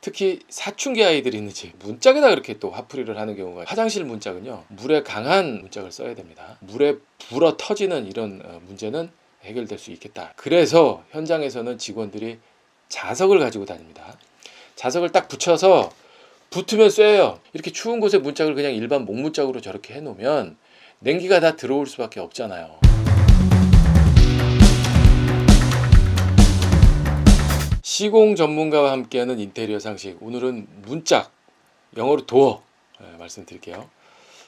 특히 사춘기 아이들이 있는 집 문짝에다 그렇게 또 화풀이를 하는 경우가, 화장실 문짝은요 물에 강한 문짝을 써야 됩니다. 물에 불어 터지는 이런 문제는 해결될 수 있겠다. 그래서 현장에서는 직원들이 자석을 가지고 다닙니다. 자석을 딱 붙여서 붙으면 쇠요. 이렇게 추운 곳에 문짝을 그냥 일반 목문짝으로 저렇게 해놓으면 냉기가 다 들어올 수밖에 없잖아요. 시공 전문가와 함께하는 인테리어 상식, 오늘은 문짝, 영어로 도어 말씀드릴게요.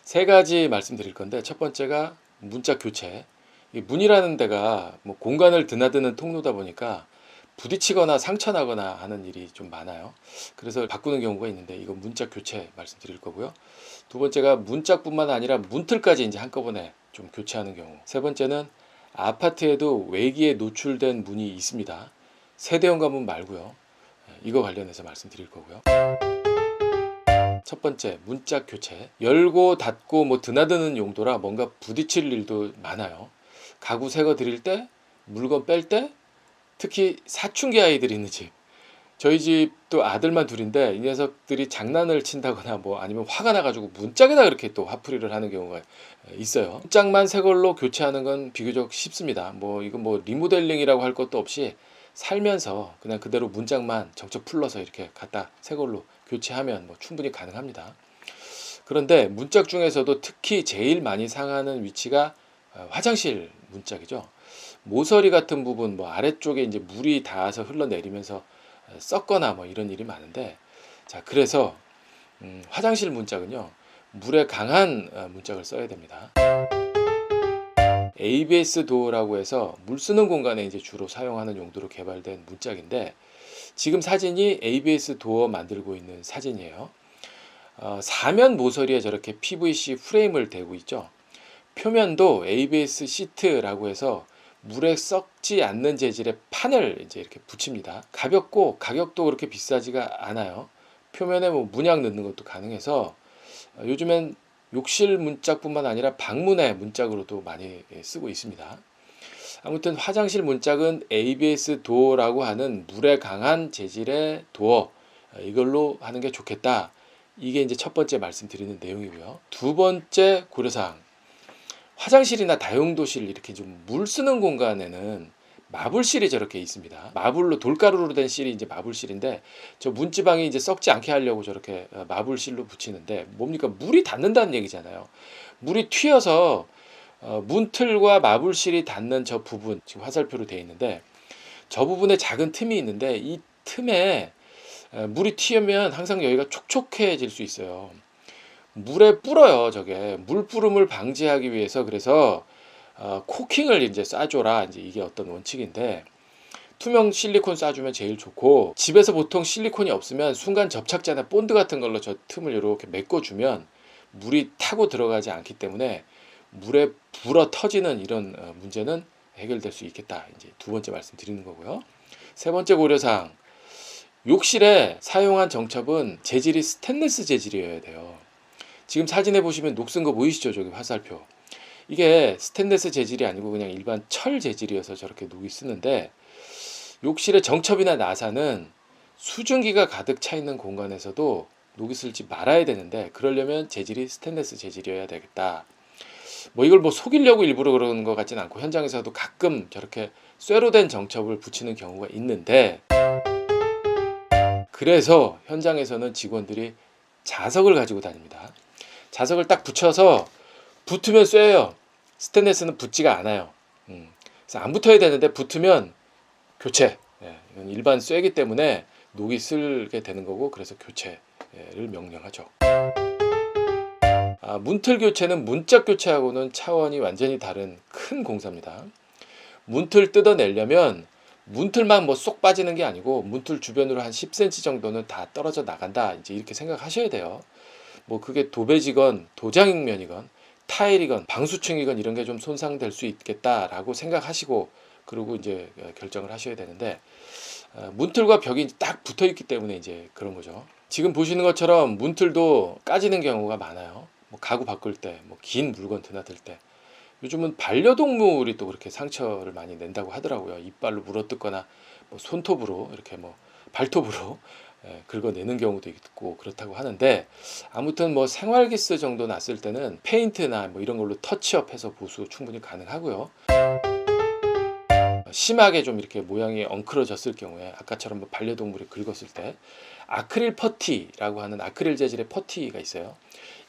세 가지 말씀드릴 건데, 첫 번째가 문짝 교체. 문이라는 데가 뭐 공간을 드나드는 통로다 보니까 부딪히거나 상처나거나 하는 일이 좀 많아요. 그래서 바꾸는 경우가 있는데, 이거 문짝 교체 말씀드릴 거고요. 두 번째가 문짝뿐만 아니라 문틀까지 이제 한꺼번에 좀 교체하는 경우. 세 번째는 아파트에도 외기에 노출된 문이 있습니다. 세대 현관문 말고요. 이거 관련해서 말씀드릴 거고요. 첫 번째, 문짝 교체. 열고 닫고 뭐 드나드는 용도라 뭔가 부딪힐 일도 많아요. 가구 새거 드릴 때, 물건 뺄 때, 특히 사춘기 아이들이 있는 집. 저희 집도 아들만 둘인데 이 녀석들이 장난을 친다거나 뭐 아니면 화가 나가지고 문짝에다 그렇게 또 화풀이를 하는 경우가 있어요. 문짝만 새 걸로 교체하는 건 비교적 쉽습니다. 뭐 이건 뭐 리모델링이라고 할 것도 없이 살면서 그냥 그대로 문짝만 적적 풀러서 이렇게 갖다 새 걸로 교체하면 뭐 충분히 가능합니다. 그런데 문짝 중에서도 특히 제일 많이 상하는 위치가 화장실 문짝이죠. 모서리 같은 부분, 뭐 아래쪽에 이제 물이 닿아서 흘러내리면서 썩거나 뭐 이런 일이 많은데, 자, 그래서 화장실 문짝은요 물에 강한 문짝을 써야 됩니다. ABS 도어라고 해서 물 쓰는 공간에 이제 주로 사용하는 용도로 개발된 문짝인데, 지금 사진이 ABS 도어 만들고 있는 사진이에요. 사면 모서리에 저렇게 PVC 프레임을 대고 있죠. 표면도 ABS 시트라고 해서 물에 썩지 않는 재질의 판을 이제 이렇게 붙입니다. 가볍고 가격도 그렇게 비싸지가 않아요. 표면에 뭐 문양 넣는 것도 가능해서 요즘엔 욕실 문짝뿐만 아니라 방문의 문짝으로도 많이 쓰고 있습니다. 아무튼 화장실 문짝은 ABS 도어라고 하는 물에 강한 재질의 도어, 이걸로 하는 게 좋겠다. 이게 이제 첫 번째 말씀드리는 내용이고요. 두 번째 고려사항, 화장실이나 다용도실 이렇게 좀 물 쓰는 공간에는 마블실이 저렇게 있습니다. 마블로 돌가루로 된 실이 이제 마블실인데, 저 문지방이 이제 썩지 않게 하려고 저렇게 마블실로 붙이는데, 뭡니까? 물이 닿는다는 얘기잖아요. 물이 튀어서 문틀과 마블실이 닿는 저 부분, 지금 화살표로 되어 있는데, 저 부분에 작은 틈이 있는데, 이 틈에 물이 튀면 항상 여기가 촉촉해질 수 있어요. 물에 불어요. 저게 물부름을 방지하기 위해서. 그래서 코킹을 이제 쏴줘라, 이제 이게 어떤 원칙인데, 투명 실리콘 쏴주면 제일 좋고, 집에서 보통 실리콘이 없으면 순간 접착제나 본드 같은 걸로 저 틈을 이렇게 메꿔주면 물이 타고 들어가지 않기 때문에 물에 불어 터지는 이런 문제는 해결될 수 있겠다. 이제 두 번째 말씀드리는 거고요. 세 번째 고려사항, 욕실에 사용한 정첩은 재질이 스테인리스 재질이어야 돼요. 지금 사진에 보시면 녹슨 거 보이시죠? 저기 화살표. 이게 스테인리스 재질이 아니고 그냥 일반 철 재질이어서 저렇게 녹이 쓰는데, 욕실의 정첩이나 나사는 수증기가 가득 차 있는 공간에서도 녹이 슬지 말아야 되는데, 그러려면 재질이 스테인리스 재질이어야 되겠다. 뭐 이걸 뭐 속이려고 일부러 그러는 것 같진 않고, 현장에서도 가끔 저렇게 쇠로 된 정첩을 붙이는 경우가 있는데, 그래서 현장에서는 직원들이 자석을 가지고 다닙니다. 자석을 딱 붙여서 붙으면 쇠예요. 스테인리스는 붙지가 않아요. 그래서 안 붙어야 되는데 붙으면 교체. 이건 일반 쇠기 때문에 녹이 슬게 되는 거고, 그래서 교체를 명령하죠. 문틀 교체는 문짝 교체하고는 차원이 완전히 다른 큰 공사입니다. 문틀 뜯어내려면 문틀만 뭐 쏙 빠지는 게 아니고, 문틀 주변으로 한 10cm 정도는 다 떨어져 나간다. 이제 이렇게 생각하셔야 돼요. 뭐 그게 도배지건 도장면이건 타일이건 방수층이건 이런 게 좀 손상될 수 있겠다라고 생각하시고, 그리고 이제 결정을 하셔야 되는데, 문틀과 벽이 딱 붙어 있기 때문에 이제 그런 거죠. 지금 보시는 것처럼 문틀도 까지는 경우가 많아요. 뭐 가구 바꿀 때, 뭐 긴 물건 드나들 때. 요즘은 반려동물이 또 그렇게 상처를 많이 낸다고 하더라고요. 이빨로 물어뜯거나 뭐 손톱으로 이렇게 뭐 발톱으로 긁어내는 경우도 있고 그렇다고 하는데, 아무튼 뭐 생활기스 정도 났을 때는 페인트나 뭐 이런 걸로 터치업해서 보수 충분히 가능하고요. 심하게 좀 이렇게 모양이 엉클어졌을 경우에 아까처럼 뭐 반려동물이 긁었을 때 아크릴 퍼티라고 하는 아크릴 재질의 퍼티가 있어요.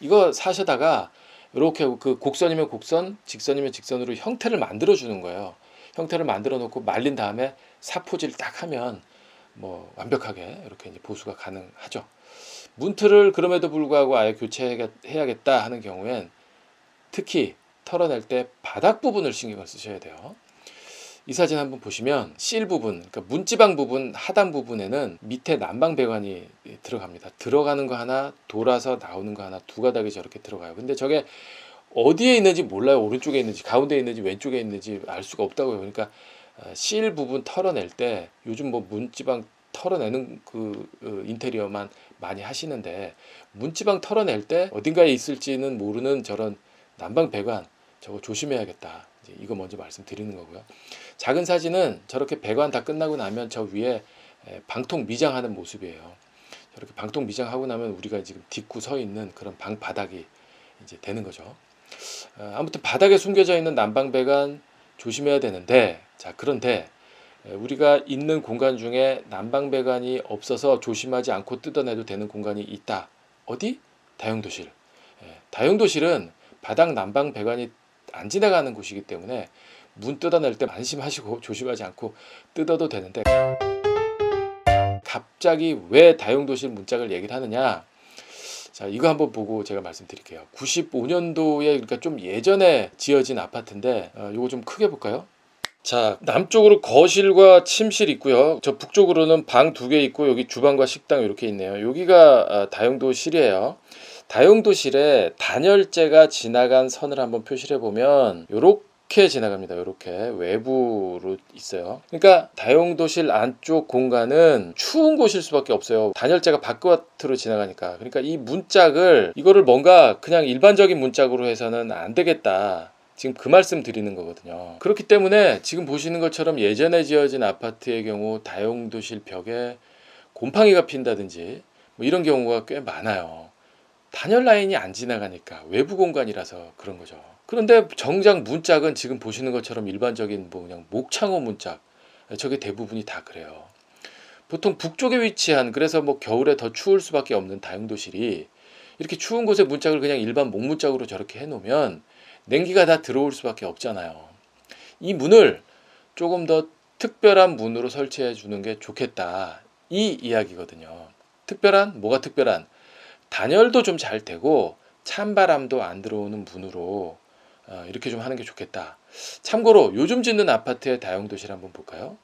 이거 사셔다가 이렇게 그 곡선이면 곡선, 직선이면 직선으로 형태를 만들어 주는 거예요. 형태를 만들어 놓고 말린 다음에 사포질 딱 하면 뭐 완벽하게 이렇게 이제 보수가 가능하죠. 문틀을 그럼에도 불구하고 아예 교체해야겠다 하는 경우엔 특히 털어낼 때 바닥 부분을 신경을 쓰셔야 돼요. 이 사진 한번 보시면 실 부분, 그러니까 문지방 부분 하단 부분에는 밑에 난방 배관이 들어갑니다. 들어가는 거 하나, 돌아서 나오는 거 하나, 두 가닥이 저렇게 들어가요. 근데 저게 어디에 있는지 몰라요. 오른쪽에 있는지 가운데 있는지 왼쪽에 있는지 알 수가 없다고요. 그러니까 실 부분 털어낼 때 요즘 뭐 문지방 털어내는 그 인테리어만 많이 하시는데, 문지방 털어낼 때 어딘가에 있을지는 모르는 저런 난방 배관, 저거 조심해야겠다. 이거 먼저 말씀드리는 거고요. 작은 사진은 저렇게 배관 다 끝나고 나면 저 위에 방통 미장하는 모습이에요. 저렇게 방통 미장하고 나면 우리가 지금 딛고 서 있는 그런 방 바닥이 이제 되는 거죠. 아무튼 바닥에 숨겨져 있는 난방 배관 조심해야 되는데, 자, 그런데 우리가 있는 공간 중에 난방 배관이 없어서 조심하지 않고 뜯어내도 되는 공간이 있다. 어디? 다용도실. 다용도실은 바닥 난방 배관이 안 지나가는 곳이기 때문에 문 뜯어낼 때 안심하시고 조심하지 않고 뜯어도 되는데, 갑자기 왜 다용도실 문짝을 얘기를 하느냐? 자, 이거 한번 보고 제가 말씀드릴게요. 95년도에, 그러니까 좀 예전에 지어진 아파트인데 이거 좀 크게 볼까요? 자, 남쪽으로 거실과 침실 있고요. 저 북쪽으로는 방 2개 있고 여기 주방과 식당 이렇게 있네요. 여기가 다용도실이에요. 다용도실에 단열재가 지나간 선을 한번 표시를 해보면 요렇게 지나갑니다. 요렇게 외부로 있어요. 그러니까 다용도실 안쪽 공간은 추운 곳일 수밖에 없어요. 단열재가 바깥으로 지나가니까. 그러니까 이 문짝을, 이거를 뭔가 그냥 일반적인 문짝으로 해서는 안 되겠다. 지금 그 말씀 드리는 거거든요. 그렇기 때문에 지금 보시는 것처럼 예전에 지어진 아파트의 경우 다용도실 벽에 곰팡이가 핀다든지 뭐 이런 경우가 꽤 많아요. 단열 라인이 안 지나가니까, 외부 공간이라서 그런 거죠. 그런데 정작 문짝은 지금 보시는 것처럼 일반적인 뭐 그냥 목창호 문짝, 저게 대부분이 다 그래요. 보통 북쪽에 위치한, 그래서 뭐 겨울에 더 추울 수밖에 없는 다용도실이 이렇게 추운 곳에 문짝을 그냥 일반 목문짝으로 저렇게 해놓으면 냉기가 다 들어올 수밖에 없잖아요. 이 문을 조금 더 특별한 문으로 설치해 주는 게 좋겠다, 이 이야기거든요. 특별한? 뭐가 특별한? 단열도 좀 잘 되고 찬바람도 안 들어오는 문으로 이렇게 좀 하는 게 좋겠다. 참고로 요즘 짓는 아파트의 다용도실 한번 볼까요?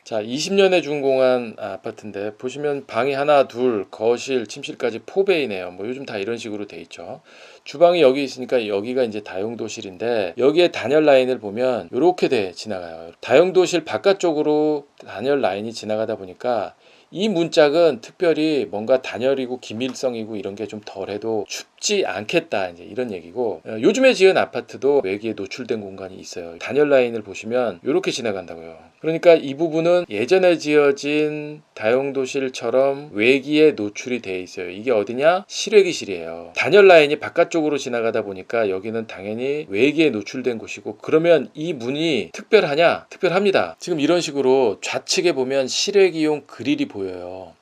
자, 20년에 준공한 아파트인데 보시면 방이 하나, 둘, 거실, 침실까지 4베이네요. 뭐 요즘 다 이런 식으로 돼 있죠. 주방이 여기 있으니까 여기가 이제 다용도실인데, 여기에 단열 라인을 보면 이렇게 지나가요. 다용도실 바깥쪽으로 단열 라인이 지나가다 보니까 이 문짝은 특별히 뭔가 단열이고 기밀성이고 이런 게 좀 덜해도 춥지 않겠다, 이제 이런 얘기고, 요즘에 지은 아파트도 외기에 노출된 공간이 있어요. 단열 라인을 보시면 이렇게 지나간다고요. 그러니까 이 부분은 예전에 지어진 다용도실처럼 외기에 노출이 돼 있어요. 이게 어디냐? 실외기실이에요. 단열 라인이 바깥쪽으로 지나가다 보니까 여기는 당연히 외기에 노출된 곳이고, 그러면 이 문이 특별하냐? 특별합니다. 지금 이런 식으로 좌측에 보면 실외기용 그릴이 보여요.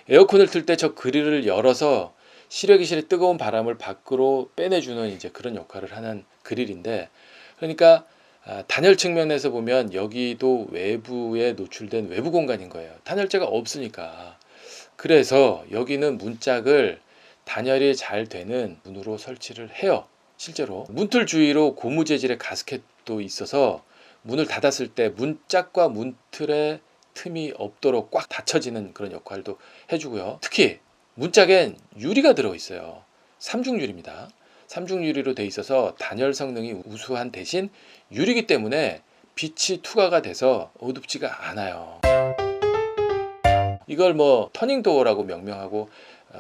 에어컨을 틀 때 저 그릴을 열어서 실외기실의 뜨거운 바람을 밖으로 빼내주는 이제 그런 역할을 하는 그릴인데, 그러니까 단열 측면에서 보면 여기도 외부에 노출된 외부 공간인 거예요. 단열재가 없으니까. 그래서 여기는 문짝을 단열이 잘 되는 문으로 설치를 해요. 실제로 문틀 주위로 고무 재질의 가스켓도 있어서 문을 닫았을 때 문짝과 문틀의 틈이 없도록 꽉 닫혀지는 그런 역할도 해주고요. 특히 문짝엔 유리가 들어있어요. 삼중유리입니다. 삼중유리로 돼 있어서 단열 성능이 우수한 대신 유리기 때문에 빛이 투과가 돼서 어둡지가 않아요. 이걸 뭐 터닝도어라고 명명하고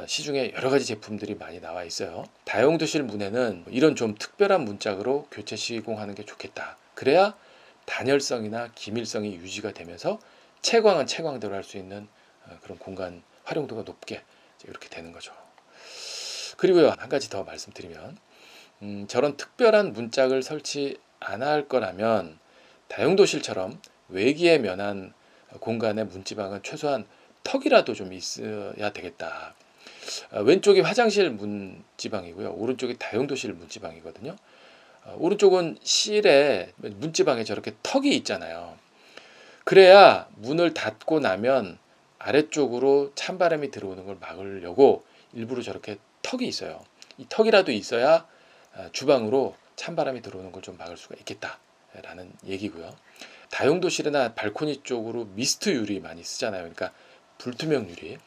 시중에 여러 가지 제품들이 많이 나와 있어요. 다용도실 문에는 이런 좀 특별한 문짝으로 교체 시공하는 게 좋겠다. 그래야 단열성이나 기밀성이 유지가 되면서 채광은 채광대로 할 수 있는 그런 공간 활용도가 높게 이렇게 되는 거죠. 그리고요, 한 가지 더 말씀드리면 저런 특별한 문짝을 설치 안 할 거라면 다용도실처럼 외기에 면한 공간의 문지방은 최소한 턱이라도 좀 있어야 되겠다. 왼쪽이 화장실 문지방이고요, 오른쪽이 다용도실 문지방이거든요. 오른쪽은 실에 문지방에 저렇게 턱이 있잖아요. 그래야 문을 닫고 나면 아래쪽으로 찬바람이 들어오는 걸 막으려고 일부러 저렇게 턱이 있어요. 이 턱이라도 있어야 주방으로 찬바람이 들어오는 걸 좀 막을 수가 있겠다라는 얘기고요. 다용도실이나 발코니 쪽으로 미스트 유리 많이 쓰잖아요. 그러니까 불투명 유리.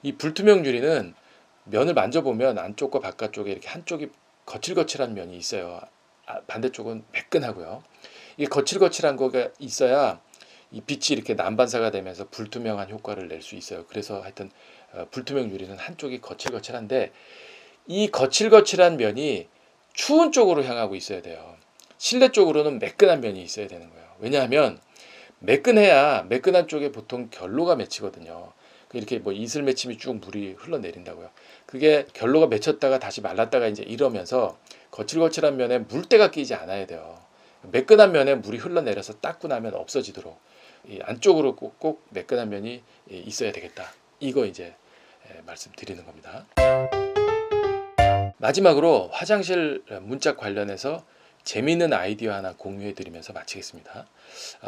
이 불투명 유리는 면을 만져보면 안쪽과 바깥쪽에 이렇게 한쪽이 거칠거칠한 면이 있어요. 반대쪽은 매끈하고요. 이게 거칠거칠한 거가 있어야 이 빛이 이렇게 난반사가 되면서 불투명한 효과를 낼 수 있어요. 그래서 하여튼 불투명 유리는 한쪽이 거칠거칠한데 이 거칠거칠한 면이 추운 쪽으로 향하고 있어야 돼요. 실내 쪽으로는 매끈한 면이 있어야 되는 거예요. 왜냐하면 매끈해야 매끈한 쪽에 보통 결로가 맺히거든요. 이렇게 뭐 이슬 맺힘이 쭉 물이 흘러내린다고요. 그게 결로가 맺혔다가 다시 말랐다가 이제 이러면서 거칠거칠한 면에 물때가 끼지 않아야 돼요. 매끈한 면에 물이 흘러내려서 닦고 나면 없어지도록 이 안쪽으로 꼭 매끈한 면이 있어야 되겠다. 이거 이제 말씀드리는 겁니다. 마지막으로 화장실 문짝 관련해서 재미있는 아이디어 하나 공유해 드리면서 마치겠습니다.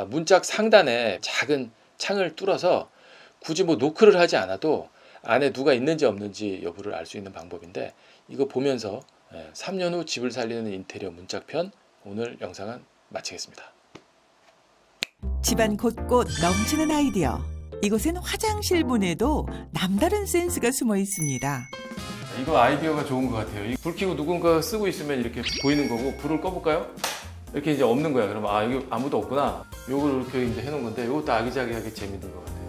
문짝 상단에 작은 창을 뚫어서 굳이 뭐 노크를 하지 않아도 안에 누가 있는지 없는지 여부를 알 수 있는 방법인데, 이거 보면서 3년 후 집을 살리는 인테리어 문짝편 오늘 영상은 마치겠습니다. 집안 곳곳 넘치는 아이디어. 이곳엔 화장실 문에도 남다른 센스가 숨어 있습니다. 이거 아이디어가 좋은 것 같아요. 불 켜고 누군가 쓰고 있으면 이렇게 보이는 거고, 불을 꺼볼까요? 이렇게 이제 없는 거야. 그러면 여기 아무도 없구나. 요걸 이렇게 이제 해놓은 건데, 이것도 아기자기하게 재밌는 것 같아요.